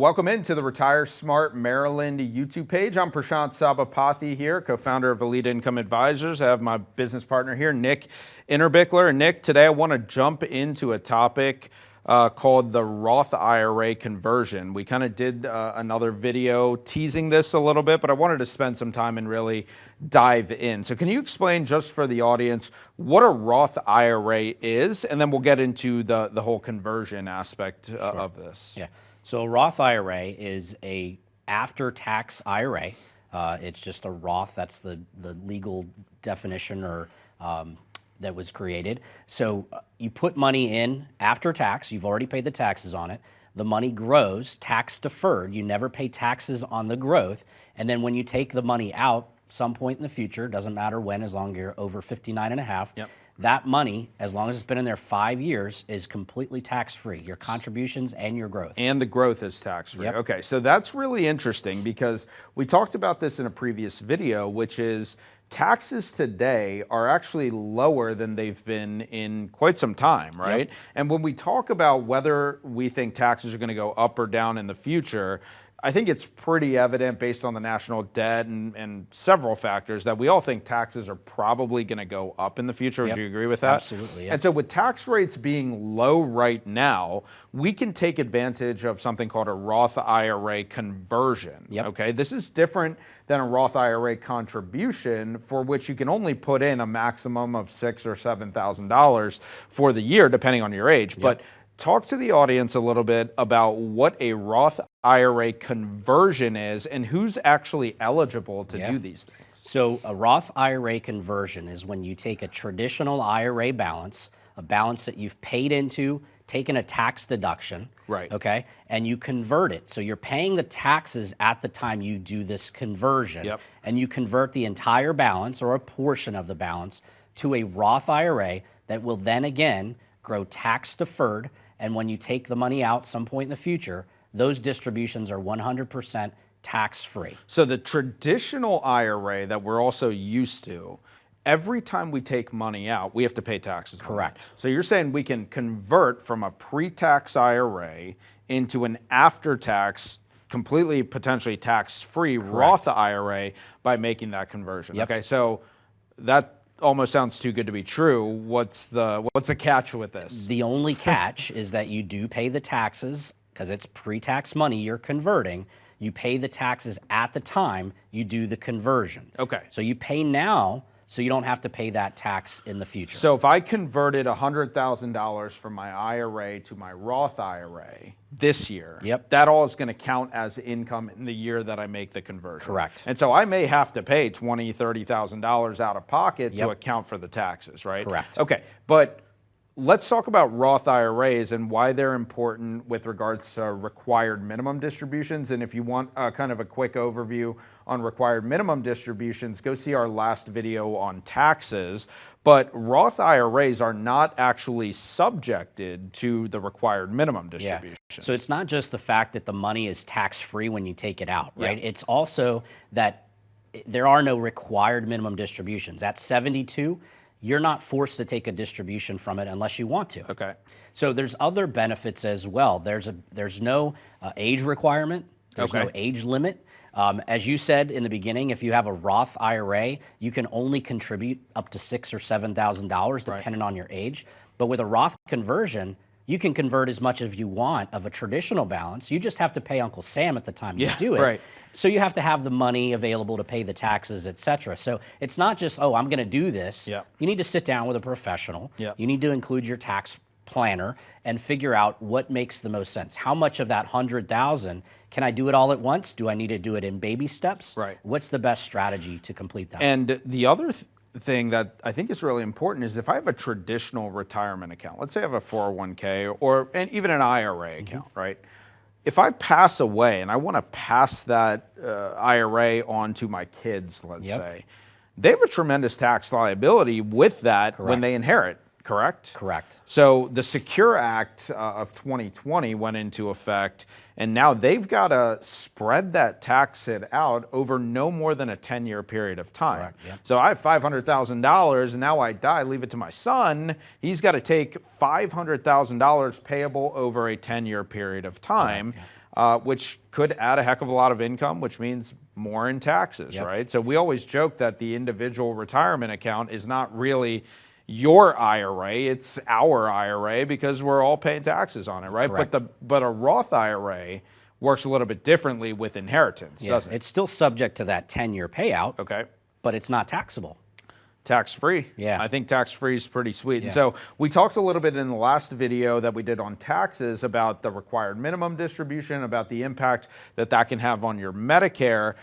Welcome into the Retire Smart Maryland YouTube page. I'm Prashant Sabapathi here, co-founder of Elite Income Advisors. I have my business partner here, Nick Innerbichler. And Nick, today I want to jump into a topic called the Roth IRA conversion. We kind of did another video teasing this a little bit, but I wanted to spend some time and really dive in. So can you explain just for the audience what a Roth IRA is, and then we'll get into the whole conversion aspect of this. Yeah. So a Roth IRA is a after-tax IRA. It's just a Roth. That's the legal definition or that was created. So you put money in after tax. You've already paid the taxes on it. The money grows, tax deferred. You never pay taxes on the growth. And then when you take the money out, some point in the future, doesn't matter when, as long as you're over 59 and a half, that money, as long as it's been in there 5 years, is completely tax-free, your contributions and your growth. And the growth is tax-free. Okay, so that's really interesting because we talked about this in a previous video, which is taxes today are actually lower than they've been in quite some time, right? And when we talk about whether we think taxes are going to go up or down in the future, I think it's pretty evident based on the national debt and several factors that we all think taxes are probably going to go up in the future. Would you agree with that? Absolutely. And so with tax rates being low right now, we can take advantage of something called a Roth IRA conversion. Okay, this is different than a Roth IRA contribution, for which you can only put in a maximum of $6,000 or $7,000 for the year, depending on your age. But talk to the audience a little bit about what a Roth IRA conversion is and who's actually eligible to do these things. So a Roth IRA conversion is when you take a traditional IRA balance, a balance that you've paid into, taken a tax deduction, okay, and you convert it. So you're paying the taxes at the time you do this conversion, and you convert the entire balance or a portion of the balance to a Roth IRA that will then again grow tax deferred. And when you take the money out some point in the future, those distributions are 100% tax-free. So the traditional IRA that we're also used to, every time we take money out, we have to pay taxes. Correct. So you're saying we can convert from a pre-tax IRA into an after-tax, completely potentially tax-free Roth IRA by making that conversion. Okay, so that almost sounds too good to be true. What's the catch with this? The only catch is that you do pay the taxes because it's pre-tax money you're converting. You pay the taxes at the time you do the conversion. Okay. So you pay now so you don't have to pay that tax in the future. So if I converted $100,000 from my IRA to my Roth IRA this year, that all is going to count as income in the year that I make the conversion. Correct. And so I may have to pay $20,000, $30,000 out of pocket to account for the taxes, right? Correct. Okay, but let's talk about Roth IRAs and why they're important with regards to required minimum distributions. And if you want kind of a quick overview on required minimum distributions, go see our last video on taxes. But Roth IRAs are not actually subjected to the required minimum distribution. So it's not just the fact that the money is tax-free when you take it out, right? It's also that there are no required minimum distributions. At 72, you're not forced to take a distribution from it unless you want to. Okay. So there's other benefits as well. There's no age requirement. There's no age limit. As you said in the beginning, if you have a Roth IRA, you can only contribute up to $6,000 or $7,000 depending on your age. But with a Roth conversion, you can convert as much as you want of a traditional balance. You just have to pay Uncle Sam at the time you do it. So you have to have the money available to pay the taxes, et cetera. So it's not just, oh, I'm going to do this. You need to sit down with a professional. You need to include your tax planner and figure out what makes the most sense. How much of that $100,000 can I do it all at once? Do I need to do it in baby steps? What's the best strategy to complete that? And the other thing that I think is really important is if I have a traditional retirement account, let's say I have a 401k and even an IRA account, right? If I pass away and I want to pass that IRA on to my kids, let's say, they have a tremendous tax liability with that when they inherit. Correct? Correct. So the Secure Act of 2020 went into effect, and now they've got to spread that tax hit out over no more than a 10-year period of time. Correct, yeah. So I have $500,000, and now I die, leave it to my son. He's got to take $500,000 payable over a 10-year period of time. which could add a heck of a lot of income, which means more in taxes, right? So we always joke that the individual retirement account is not really your IRA, it's our IRA because we're all paying taxes on it, right? Correct. But a Roth IRA works a little bit differently with inheritance, doesn't it? It's still subject to that 10-year payout, Okay. but it's not taxable. Tax-free. Yeah. I think tax-free is pretty sweet. And so we talked a little bit in the last video that we did on taxes about the required minimum distribution, about the impact that that can have on your Medicare.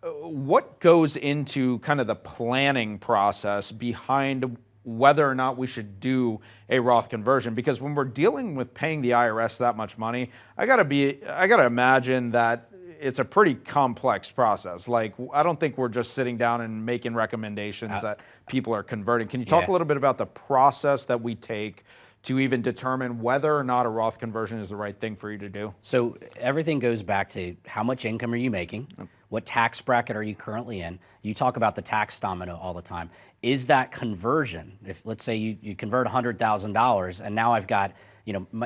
What goes into kind of the planning process behind whether or not we should do a Roth conversion? Because when we're dealing with paying the IRS that much money, I gotta imagine that it's a pretty complex process. Like, I don't think we're just sitting down and making recommendations that people are converting. Can you talk a little bit about the process that we take to even determine whether or not a Roth conversion is the right thing for you to do? So everything goes back to how much income are you making? What tax bracket are you currently in? You talk about the tax domino all the time. Is that conversion, if let's say you convert $100,000 and now I've got,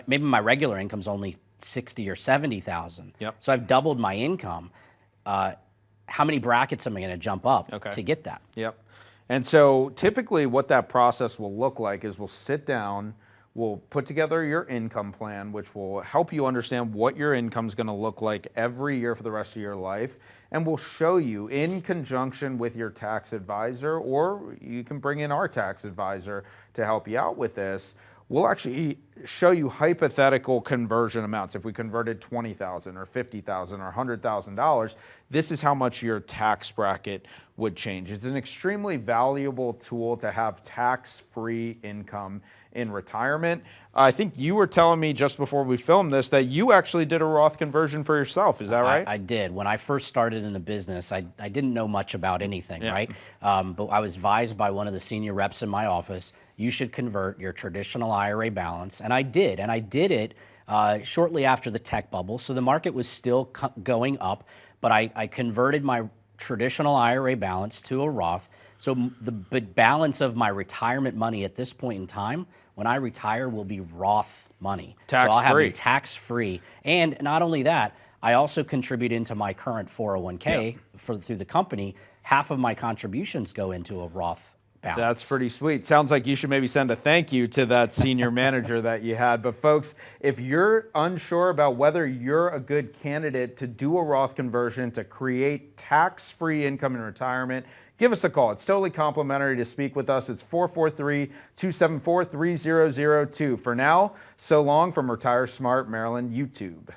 maybe my regular income's only 60 or 70,000. So I've doubled my income. How many brackets am I going to jump up to get that? And so typically what that process will look like is we'll sit down, we'll put together your income plan, which will help you understand what your income is going to look like every year for the rest of your life. And we'll show you in conjunction with your tax advisor, or you can bring in our tax advisor to help you out with this. We'll actually show you hypothetical conversion amounts. If we converted $20,000 or $50,000 or $100,000, this is how much your tax bracket would change. It's an extremely valuable tool to have tax-free income in retirement. I think you were telling me just before we filmed this that you actually did a Roth conversion for yourself. Is that right? I did. When I first started in the business, I didn't know much about anything, right? But I was advised by one of the senior reps in my office, you should convert your traditional IRA balance. And I did. And I did it shortly after the tech bubble. So the market was still going up, but I converted my traditional IRA balance to a Roth. So the balance of my retirement money at this point in time, when I retire, will be Roth money. Tax-free. So I'll have it tax-free. And not only that, I also contribute into my current 401k through the company. Half of my contributions go into a Roth balance. That's pretty sweet. Sounds like you should maybe send a thank you to that senior manager that you had. But folks, if you're unsure about whether you're a good candidate to do a Roth conversion to create tax-free income in retirement, give us a call. It's totally complimentary to speak with us. It's 443-274-3002. For now, so long from Retire Smart Maryland YouTube.